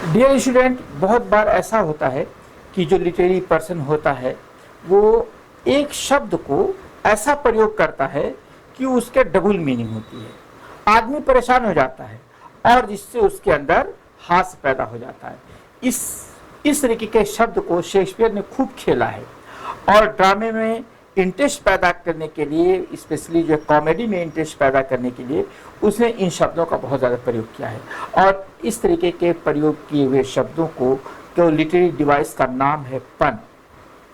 Dear student, बहुत बार ऐसा होता है कि जो लिटरेरी पर्सन होता है वो एक शब्द को ऐसा प्रयोग करता है कि उसके डबल मीनिंग होती है। आदमी परेशान हो जाता है और जिससे उसके अंदर हास्य पैदा हो जाता है। इस तरीके के शब्द को शेक्सपियर ने खूब खेला है और ड्रामे में इंटरेस्ट पैदा करने के लिए, स्पेशली जो कॉमेडी में इंटरेस्ट पैदा करने के लिए उसने इन शब्दों का बहुत ज़्यादा प्रयोग किया है। और इस तरीके के प्रयोग किए हुए शब्दों को लिटरेरी डिवाइस का नाम है पन।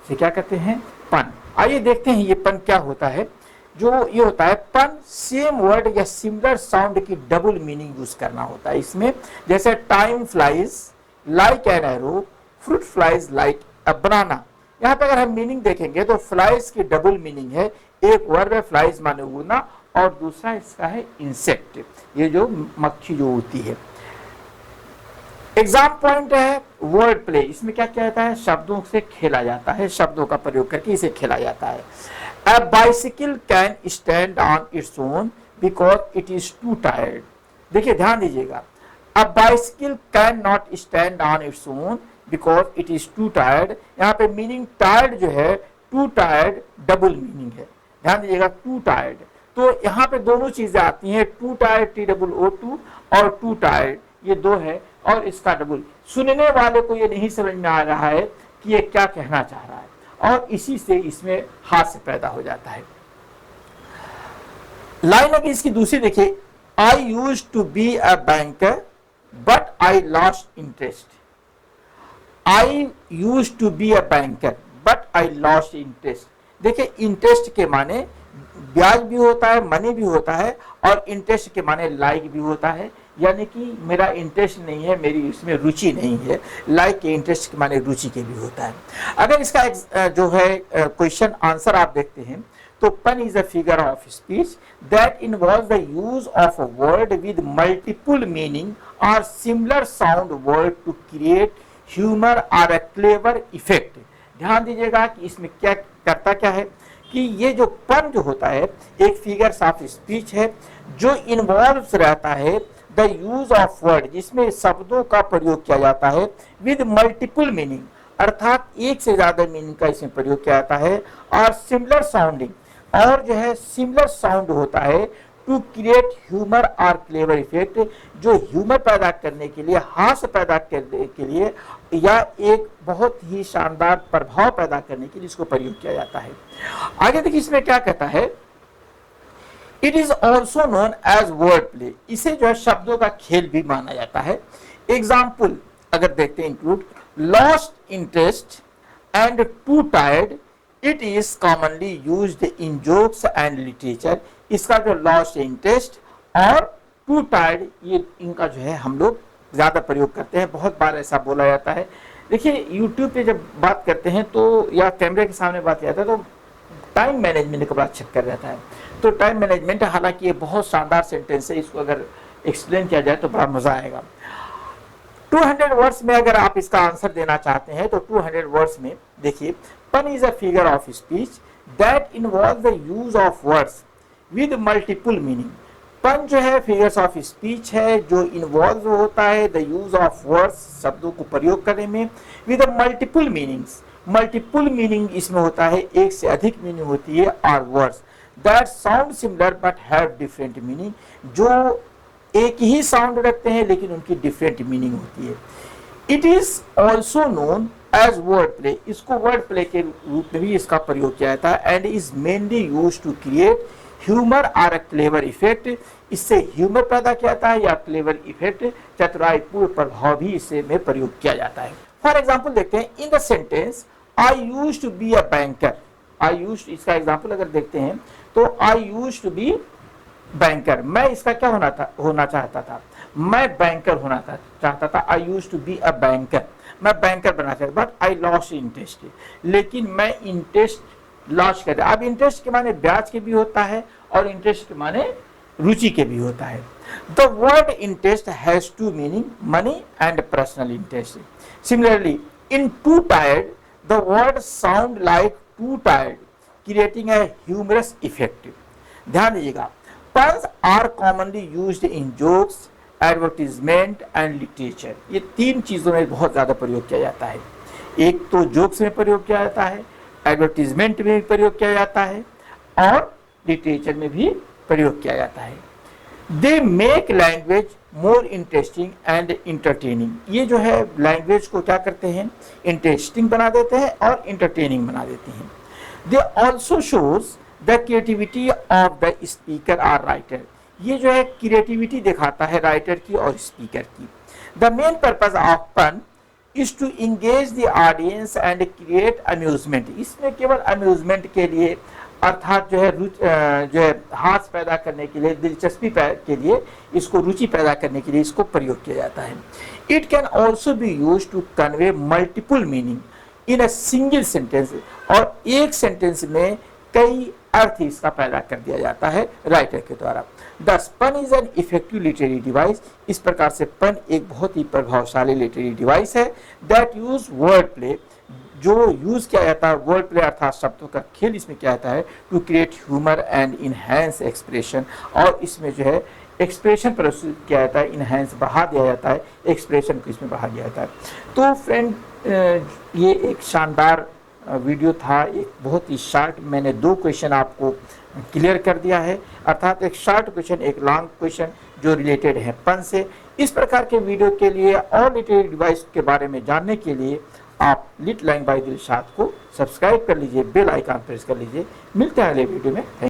से क्या कहते हैं? पन। आइए देखते हैं ये पन क्या होता है। जो ये होता है पन, सेम वर्ड या सिमिलर साउंड की डबल मीनिंग यूज करना होता है इसमें। जैसे time flies like an arrow, fruit flies like a banana. यहाँ पे अगर हम मीनिंग देखेंगे तो फ्लाइज की डबल मीनिंग है। एक वर्ड है फ्लाइज माने उड़ना और दूसरा इसका है इंसेक्ट, ये जो मक्खी जो होती है। एग्जाम पॉइंट है वर्ड प्ले। इसमें क्या कहता है? शब्दों से खेला जाता है, शब्दों का प्रयोग करके इसे खेला जाता है। A bicycle can stand on its own because it is too tired. देखिए ध्यान दीजिएगा, A bicycle can not stand on its own because it is too tired। यहाँ पे मीनिंग टायर्ड जो है, टू टायर्ड डबल मीनिंग है। ध्यान दीजिएगा, टू टायर्ड। तो यहाँ पे दोनों चीजें आती हैं, टू टायर्ड TOO और टू टायर्ड, ये दो है और इसका डबल। सुनने वाले को ये नहीं समझ में आ रहा है कि ये क्या कहना चाह रहा है और इसी से इसमें हास्य पैदा हो जाता है। लाइन अगर इसकी दूसरी देखिए, I use to be a banker but I lost interest. I use to be a banker but I lost interest. देखिए इंटरेस्ट के माने ब्याज भी होता है, मनी भी होता है और इंटरेस्ट के माने लाइक भी होता है, यानी कि मेरा इंटरेस्ट नहीं है, मेरी इसमें रुचि नहीं है। लाइक के इंटरेस्ट के माने रुचि के भी होता है। अगर इसका जो है क्वेश्चन आंसर आप देखते हैं तो pun is a figure of speech that involves the use of a word with multiple meaning और similar sound word to create humour और अ क्लेवर इफेक्ट। ध्यान दीजिएगा कि इसमें क्या करता क्या है कि ये जो पन जो होता है एक फिगर ऑफ स्पीच है जो इन्वॉल्व्स रहता है द यूज ऑफ वर्ड, जिसमें शब्दों का प्रयोग किया जाता है विद मल्टीपल मीनिंग, अर्थात एक से ज्यादा मीनिंग का इसमें प्रयोग किया जाता है और सिमिलर साउंडिंग, और जो है सिमिलर साउंड होता है टू क्रिएट ह्यूमर और क्लेवर इफेक्ट, जो ह्यूमर पैदा करने के लिए, हास्य पैदा करने के लिए या एक बहुत ही शानदार प्रभाव पैदा करने के लिए इसको प्रयोग किया जाता है। आगे देखिए इसमें क्या कहता है, it is also known as word play. इसे जो है शब्दों का खेल भी माना जाता है। एग्जाम्पल अगर देखते हैं include lost interest and to tired, it is commonly used in jokes and literature. इसका जो लॉस्ट इंटरेस्ट और टू टायर्ड, ये इनका जो है हम लोग ज्यादा प्रयोग करते हैं, बहुत बार ऐसा बोला जाता है। देखिए यूट्यूब पे जब बात करते हैं तो या कैमरे के सामने बात किया जाता है तो टाइम मैनेजमेंट का बड़ा चक्कर रहता है। तो टाइम मैनेजमेंट, हालांकि ये बहुत शानदार सेंटेंस है, इसको अगर एक्सप्लेन किया जाए तो बड़ा मजा आएगा। 200 वर्ड्स में अगर आप इसका आंसर देना चाहते हैं तो 200 वर्ड्स में देखिए, पन is a figure of speech that involve the use of words with multiple meaning. पन जो है फिगर्स ऑफ स्पीच है जो इन्वॉल्व होता है द यूज ऑफ वर्ड्स, शब्दों को प्रयोग करने में, with multiple meanings. Multiple meaning इसमें होता है, एक से अधिक मीनिंग होती है, और words that sound similar but have different meaning, जो एक ही साउंड रखते हैं लेकिन उनकी डिफरेंट मीनिंग होती है। It is also known as word play. इसको वर्ड प्ले के रूप में भी इसका प्रयोग किया जाता है and is mainly use to create humour और अ क्लेवर इफेक्ट। इससे ह्यूमर पैदा किया जाता है या क्लेवर इफेक्ट, चतुराईपूर्ण प्रभाव भी इससे में प्रयोग किया जाता है। फॉर एग्जाम्पल देखते हैं, in the sentence I use to be a banker. I use, इसका एग्जाम्पल अगर देखते हैं तो I use to be banker, मैं इसका क्या होना चाहता था, मैं बैंकर होना चाहता था। I use to be a banker, मैं बैंकर बनना चाहता, बट आई लॉस्ट इंटरेस्ट, लेकिन मैं इंटरेस्ट लॉस्ट कर दिया। अब इंटरेस्ट के माने ब्याज के भी होता है और इंटरेस्ट के माने रुचि के भी होता है। The word interest has two meaning, money and personal interest. Similarly in two tired the word sound like too tired, creating a humorous effect. ध्यान दीजिएगा, puns are commonly used in jokes advertisement and literature, ये तीन चीज़ों में बहुत ज़्यादा प्रयोग किया जाता है। एक तो जोक्स में प्रयोग किया जाता है, एडवर्टीजमेंट में भी प्रयोग किया जाता है और लिटरेचर में भी प्रयोग किया जाता है। They make language more interesting and entertaining, ये जो है लैंग्वेज को क्या करते हैं, इंटरेस्टिंग बना देते हैं और इंटरटेनिंग बना देते हैं। They also shows the creativity of the speaker और राइटर, ये जो है क्रिएटिविटी दिखाता है राइटर की और स्पीकर की। The main purpose of pun is to engage the audience and create amusement, इसमें केवल अम्यूजमेंट के लिए अर्थात जो है हास पैदा करने के लिए, दिलचस्पी के लिए, इसको रुचि पैदा करने के लिए इसको प्रयोग किया जाता है। It can also be use to convey multiple meaning in a single sentence, और एक सेंटेंस में कई अर्थ इसका पैदा कर दिया जाता है राइटर के द्वारा। दस पन is an effective literary device, इस प्रकार से पन एक बहुत ही प्रभावशाली लिटरेरी डिवाइस है। दैट यूज वर्ड प्ले, जो यूज किया जाता है वर्ड प्ले अर्थात शब्दों का खेल इसमें किया जाता है, to create humour and enhance expression, और इसमें जो है एक्सप्रेशन प्रस्तुत किया जाता है, इनहेंस बढ़ा दिया जाता है, एक्सप्रेशन को इसमें बढ़ा दिया जाता है। तो फ्रेंड ये एक शानदार वीडियो था, एक बहुत ही शॉर्ट, मैंने 2 क्वेश्चन आपको क्लियर कर दिया है, अर्थात एक शॉर्ट क्वेश्चन एक लॉन्ग क्वेश्चन जो रिलेटेड है पन से। इस प्रकार के वीडियो के लिए और लिटरेरी डिवाइस के बारे में जानने के लिए आप लिट लर्निंग बाय दिलशाद को सब्सक्राइब कर लीजिए, बेल आइकन प्रेस कर लीजिए। मिलते हैं अगले वीडियो में।